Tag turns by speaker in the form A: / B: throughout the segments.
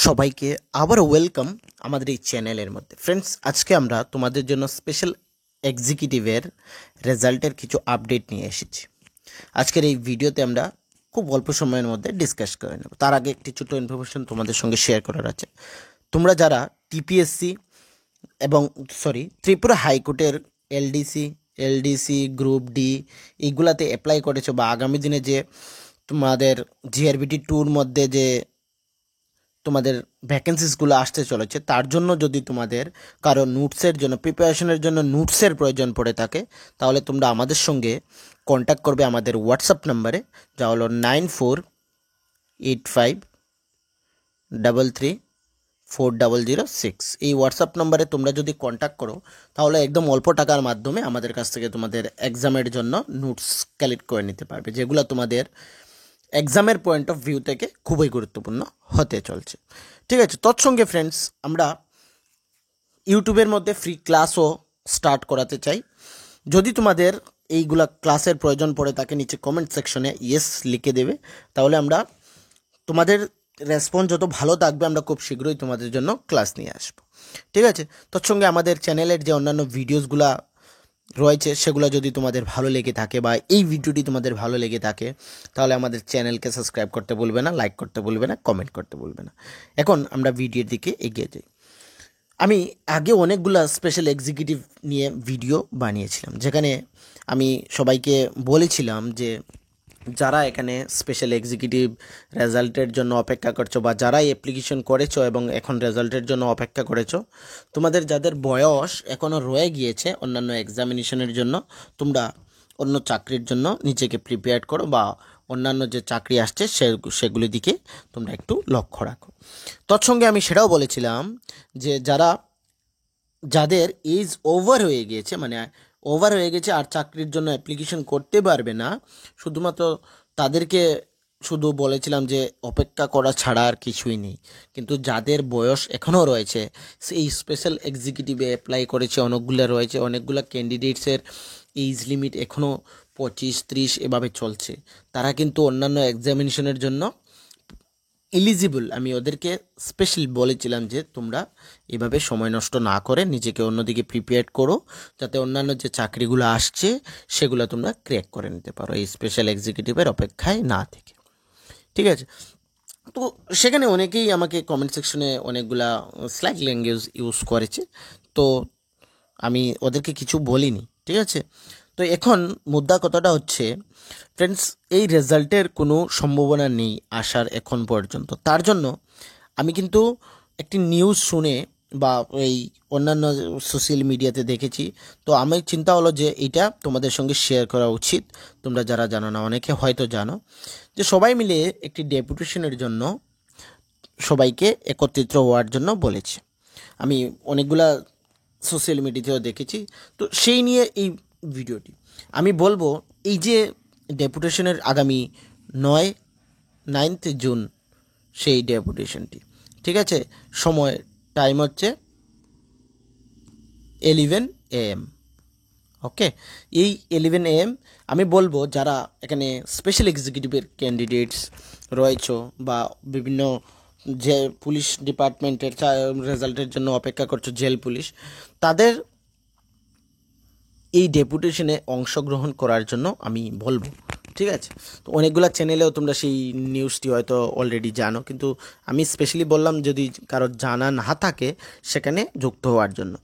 A: সবাইকে আবার ওয়েলকাম আমাদের এই চ্যানেলের মধ্যে। ফ্রেন্ডস, আজকে আমরা তোমাদের জন্য স্পেশাল এক্সিকিউটিভের রেজাল্টের কিছু আপডেট নিয়ে এসেছি। আজকের এই ভিডিওতে আমরা খুব অল্প সময়ের মধ্যে ডিসকাস করে নেব। তার আগে একটি ছোটো ইনফরমেশন তোমাদের সঙ্গে শেয়ার করার আছে। তোমরা যারা টিপিএসসি এবং ত্রিপুরা হাইকোর্টের এলডিসি গ্রুপ ডি এইগুলাতে অ্যাপ্লাই করেছো বা আগামী দিনে যে তোমাদের জিআরবিটি 2-র মধ্যে যে তোমাদের ভ্যাকেন্সিসগুলো আসতে চলেছে, তার জন্য যদি তোমাদের কারো নোটসের জন্য প্রিপারেশনের জন্য নোটসের প্রয়োজন পড়ে থাকে, তাহলে তোমরা আমাদের সঙ্গে কন্ট্যাক্ট করবে আমাদের হোয়াটসঅ্যাপ নাম্বারে, যা হলো 9485334006। এই হোয়াটসঅ্যাপ নাম্বারে তোমরা যদি কন্ট্যাক্ট করো, তাহলে একদম অল্প টাকার মাধ্যমে আমাদের কাছ থেকে তোমাদের এক্সামের জন্য নোটস কালেক্ট করে নিতে পারবে, যেগুলো তোমাদের এক্সামের পয়েন্ট অফ ভিউ থেকে খুবই গুরুত্বপূর্ণ হতে চলছে। ঠিক আছে, তৎসঙ্গে ফ্রেন্ডস, আমরা ইউটিউবের মধ্যে ফ্রি ক্লাসও স্টার্ট করাতে চাই। যদি তোমাদের এইগুলা ক্লাসের প্রয়োজন পড়ে থাকে, নিচে কমেন্ট সেকশনে ইয়েস লিখে দেবে, তাহলে আমরা তোমাদের রেসপন্স যত ভালো থাকবে, আমরা খুব শীঘ্রই তোমাদের জন্য ক্লাস নিয়ে আসবো। ঠিক আছে, তৎসঙ্গে আমাদের চ্যানেলের যে অন্যান্য ভিডিওসগুলা রয়েছে, সেগুলো যদি তোমাদের ভালো লেগে থাকে বা এই ভিডিওটি তোমাদের ভালো লেগে থাকে, তাহলে আমাদের চ্যানেলকে সাবস্ক্রাইব করতে ভুলবে না, লাইক করতে ভুলবে না, কমেন্ট করতে ভুলবে না। এখন আমরা ভিডিওর দিকে এগিয়ে যাই। আমি আগে অনেকগুলো স্পেশাল এক্সিকিউটিভ নিয়ে ভিডিও বানিয়েছিলাম, যেখানে আমি সবাইকে বলেছিলাম যে যারা এখানে স্পেশাল এক্সিকিউটিভ রেজাল্টের জন্য অপেক্ষা করছো বা যারা অ্যাপ্লিকেশন করেছো এবং এখন রেজাল্টের জন্য অপেক্ষা করেছো, তোমাদের যাদের বয়স এখনও রয়ে গিয়েছে অন্যান্য এক্সামিনেশনের জন্য, তোমরা অন্য চাকরির জন্য নিজেকে প্রিপেয়ার করো বা অন্যান্য যে চাকরি আসছে সেগুলির দিকে তোমরা একটু লক্ষ্য রাখো। তৎসঙ্গে আমি সেটাও বলেছিলাম যে যাদের এজ ওভার হয়ে গিয়েছে, মানে ওভার হয়ে গেছে আর চাকরির জন্য অ্যাপ্লিকেশন করতে পারবে না, শুধুমাত্র তাদেরকে শুধু বলেছিলাম যে অপেক্ষা করা ছাড়া আর কিছুই নেই। কিন্তু যাদের বয়স এখনও রয়েছে, সেই স্পেশাল এক্সিকিউটিভে অ্যাপ্লাই করেছে অনেকগুলো রয়েছে, অনেকগুলো ক্যান্ডিডেটসের এজ লিমিট এখনও 25-30 এভাবে চলছে, তারা কিন্তু অন্যান্য এক্সামিনেশনের জন্য এলিজিবল। আমি ওদেরকে স্পেশাল বলেছিলাম যে তোমরা এভাবে সময় নষ্ট না করে নিজেকে অন্যদিকে প্রিপেয়ার করো, যাতে অন্যান্য যে চাকরিগুলো আসছে সেগুলো তোমরা ক্র্যাক করে নিতে পারো এই স্পেশাল এক্সিকিউটিভের অপেক্ষায় না থেকে। ঠিক আছে, তো সেখানে অনেকেই আমাকে কমেন্ট সেকশনে অনেকগুলা স্ল্যাং ল্যাঙ্গুয়েজ ইউজ করেছে, তো আমি ওদেরকে কিছু বলিনি। ঠিক আছে, তো এখন মুদ্রা কথাটা হচ্ছে ফ্রেন্ডস, এই রেজাল্টের কোনো সম্ভাবনা নেই আসার এখন পর্যন্ত। তার জন্য আমি কিন্তু একটি নিউজ শুনে বা এই অন্যান্য সোশ্যাল মিডিয়াতে দেখেছি, তো আমার চিন্তা হলো যে এটা তোমাদের সঙ্গে শেয়ার করা উচিত। তোমরা যারা জানো না, অনেকে হয়তো জানো, যে সবাই মিলে একটি ডেপুটেশনের জন্য সবাইকে একত্রিত হওয়ার জন্য বলেছে। আমি অনেকগুলা সোশ্যাল মিডিয়াতেও দেখেছি, তো সেই নিয়ে এই ভিডিওটি আমি বলবো। এই যে ডেপুটেশনের আগামী 9th জুন সেই ডেপুটেশনটি, ঠিক আছে, সময় টাইম হচ্ছে 11 AM। ওকে, এই 11 AM আমি বলবো যারা এখানে স্পেশাল এক্সিকিউটিভের ক্যান্ডিডেটস রয়েছে বা বিভিন্ন যে পুলিশ ডিপার্টমেন্টের রেজাল্টের জন্য অপেক্ষা করছো, জেল পুলিশ, তাদের এই ডেপুটেশনে অংশগ্রহণ করার জন্য আমি বলবো। ঠিক আছে, তো অনেকগুলো চ্যানেলেও তোমরা সেই নিউজটি হয়তো অলরেডি জানো, কিন্তু আমি স্পেশালি বললাম যদি কারো জানা না থাকে সেখানে যুক্ত হওয়ার জন্য।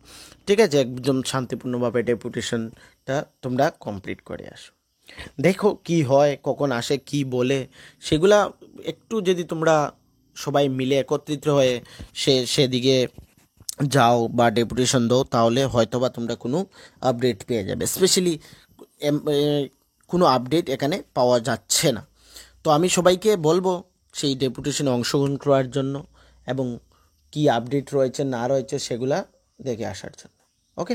A: ঠিক আছে, একদম শান্তিপূর্ণভাবে ডেপুটেশনটা তোমরা কমপ্লিট করে আসো। দেখো কি হয়, কখন আসে, কি বলে, সেগুলা একটু যদি তোমরা সবাই মিলে একত্রিত হয়ে সেদিকে যাও বা ডেপুটেশন দাও, তাহলে হয়তোবা তোমরা কোনো আপডেট পেয়ে যাবে। স্পেশালি কোনো আপডেট এখানে পাওয়া যাচ্ছে না, তো আমি সবাইকে বলবো সেই ডেপুটেশনে অংশগ্রহণ করার জন্য এবং কি আপডেট রয়েছে না রয়েছে সেগুলা দেখে আসার জন্য। ওকে,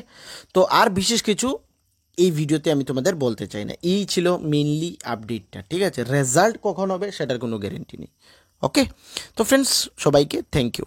A: তো আর বিশেষ কিছু এই ভিডিওতে আমি তোমাদের বলতে চাই না, এই ছিল মেইনলি আপডেটটা। ঠিক আছে, রেজাল্ট কখন হবে সেটার কোনো গ্যারেন্টি নেই। ওকে, তো ফ্রেন্ডস, সবাইকে থ্যাংক ইউ।